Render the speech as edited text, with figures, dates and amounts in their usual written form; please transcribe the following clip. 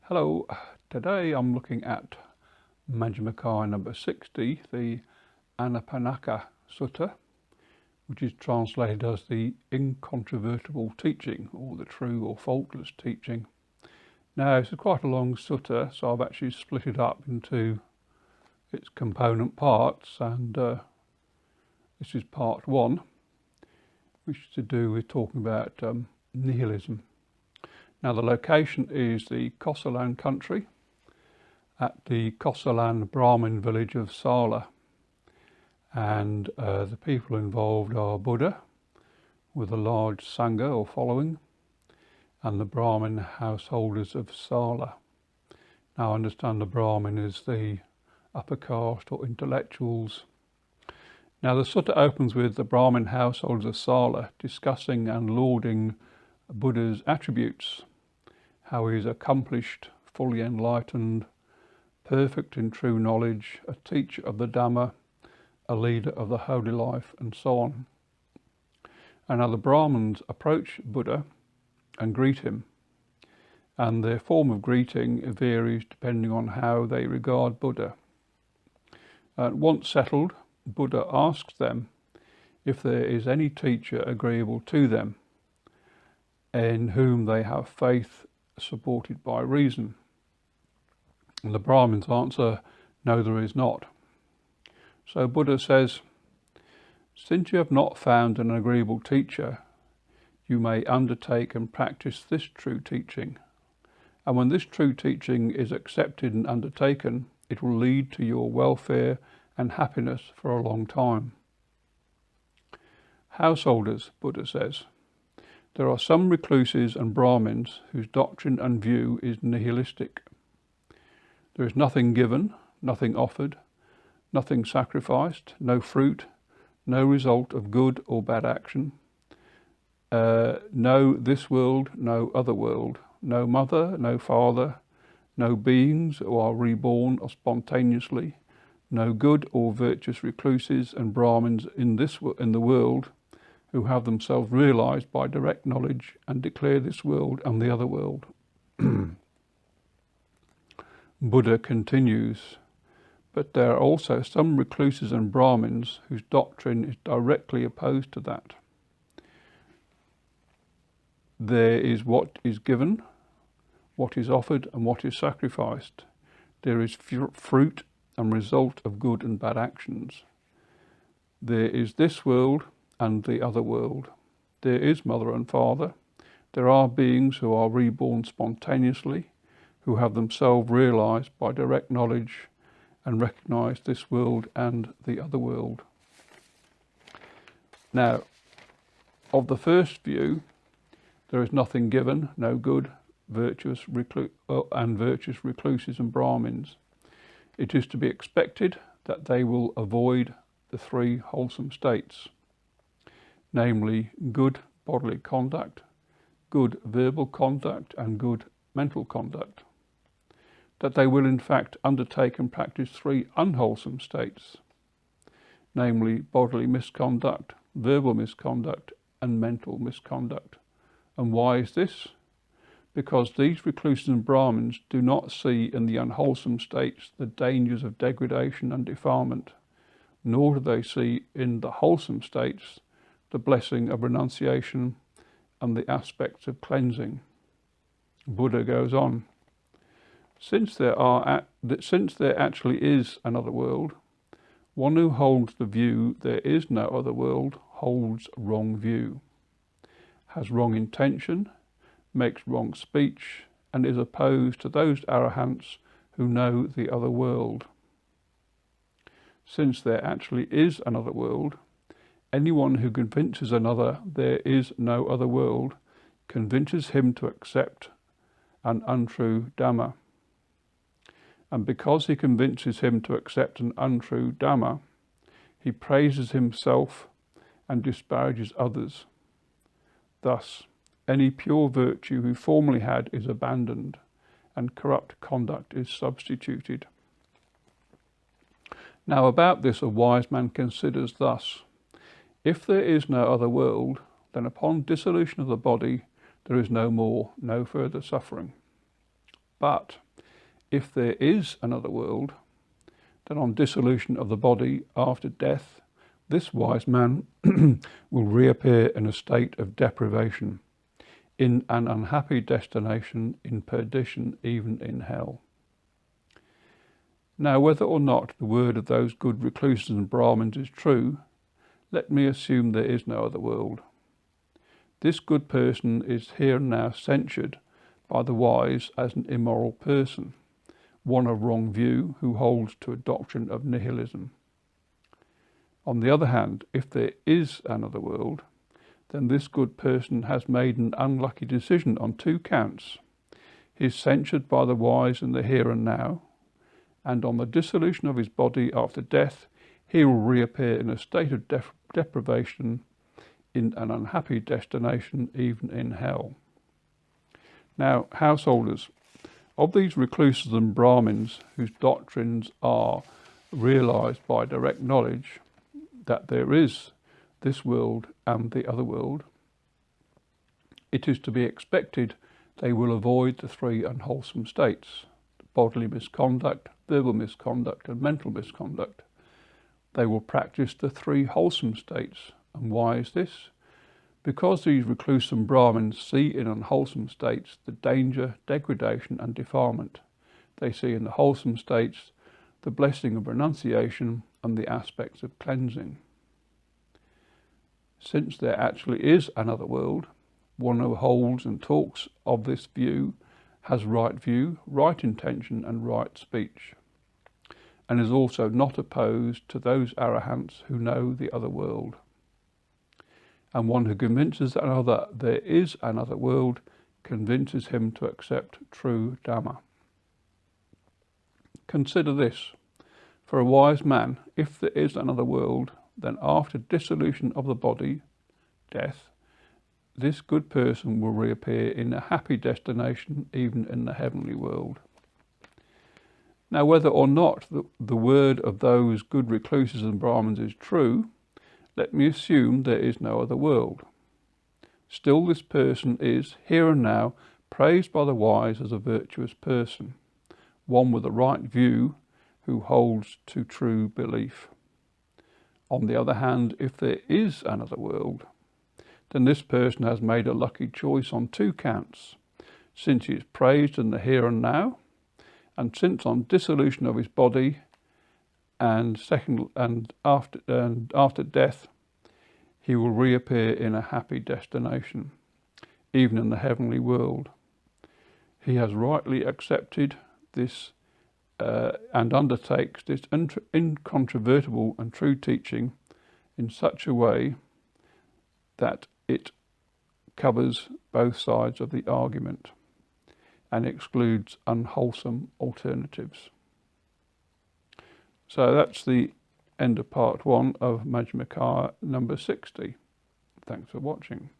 Hello, today I'm looking at Majjhima Nikaya number 60, the Apannaka Sutta, which is translated as the incontrovertible teaching, or the true or faultless teaching. Now, it's quite a long sutta, so I've actually split it up into its component parts, and this is part one, which is to do with talking about nihilism. Now, the location is the Kosalan country at the Kosalan Brahmin village of Sala, and the people involved are Buddha with a large Sangha or following, and the Brahmin householders of Sala. Now, I understand the Brahmin is the upper caste or intellectuals. Now, the sutta opens with the Brahmin householders of Sala discussing and lauding Buddha's attributes, how he is accomplished, fully enlightened, perfect in true knowledge, a teacher of the Dhamma, a leader of the holy life, and so on. And now the Brahmins approach Buddha and greet him, and their form of greeting varies depending on how they regard Buddha. Once settled, Buddha asks them if there is any teacher agreeable to them, in whom they have faith supported by reason. And the Brahmins answer, no, there is not. So Buddha says, since you have not found an agreeable teacher, you may undertake and practice this true teaching. And when this true teaching is accepted and undertaken, it will lead to your welfare and happiness for a long time. Householders, Buddha says, there are some recluses and Brahmins whose doctrine and view is nihilistic. There is nothing given, nothing offered, nothing sacrificed, no fruit, no result of good or bad action, no this world, no other world, no mother, no father, no beings who are reborn or spontaneously, no good or virtuous recluses and Brahmins in the world, who have themselves realized by direct knowledge and declare this world and the other world. Buddha continues, but there are also some recluses and Brahmins whose doctrine is directly opposed to that. There is what is given, what is offered, and what is sacrificed. There is fruit and result of good and bad actions. There is this world and the other world. There is mother and father. There are beings who are reborn spontaneously, who have themselves realized by direct knowledge and recognize this world and the other world. Now, of the first view, there is nothing given, no good, virtuous recluses and Brahmins. It is to be expected that they will avoid the three wholesome states, namely good bodily conduct, good verbal conduct, and good mental conduct. That they will in fact undertake and practice three unwholesome states, namely bodily misconduct, verbal misconduct, and mental misconduct. And why is this? Because these recluses and Brahmins do not see in the unwholesome states the dangers of degradation and defilement, nor do they see in the wholesome states the blessing of renunciation and the aspects of cleansing. Buddha goes on, since there actually is another world, one who holds the view there is no other world holds wrong view, has wrong intention, makes wrong speech, and is opposed to those arahants who know the other world. Since there actually is another world, anyone who convinces another there is no other world convinces him to accept an untrue Dhamma. And because he convinces him to accept an untrue Dhamma, he praises himself and disparages others. Thus, any pure virtue he formerly had is abandoned, and corrupt conduct is substituted. Now about this a wise man considers thus, if there is no other world, then upon dissolution of the body there is no more, no further suffering. But if there is another world, then on dissolution of the body after death, this wise man will reappear in a state of deprivation, in an unhappy destination, in perdition, even in hell. Now, whether or not the word of those good recluses and Brahmins is true, let me assume there is no other world. This good person is here and now censured by the wise as an immoral person, one of wrong view who holds to a doctrine of nihilism. On the other hand, if there is another world, then this good person has made an unlucky decision on 2 counts. He is censured by the wise in the here and now, and on the dissolution of his body after death, he will reappear in a state of deprivation, in an unhappy destination, even in hell. Now, householders, of these recluses and Brahmins whose doctrines are realized by direct knowledge that there is this world and the other world, it is to be expected they will avoid the 3 unwholesome states: bodily misconduct, verbal misconduct, and mental misconduct. They will practice the 3 wholesome states. And why is this? Because these recluse and Brahmins see in unwholesome states the danger, degradation, and defilement. They see in the wholesome states the blessing of renunciation and the aspects of cleansing. Since there actually is another world, one who holds and talks of this view has right view, right intention, and right speech, and is also not opposed to those arahants who know the other world. And one who convinces another there is another world convinces him to accept true Dhamma. Consider this: for a wise man, if there is another world, then after dissolution of the body, death, this good person will reappear in a happy destination, even in the heavenly world. Now, whether or not the word of those good recluses and Brahmins is true, let me assume there is no other world. Still, this person is, here and now, praised by the wise as a virtuous person, one with a right view who holds to true belief. On the other hand, if there is another world, then this person has made a lucky choice on 2 counts, since he is praised in the here and now, and since on dissolution of his body and after death, he will reappear in a happy destination, even in the heavenly world. He has rightly accepted this and undertakes this incontrovertible and true teaching in such a way that it covers both sides of the argument and excludes unwholesome alternatives. So that's the end of part 1 of Majjhima Nikaya number 60. Thanks for watching.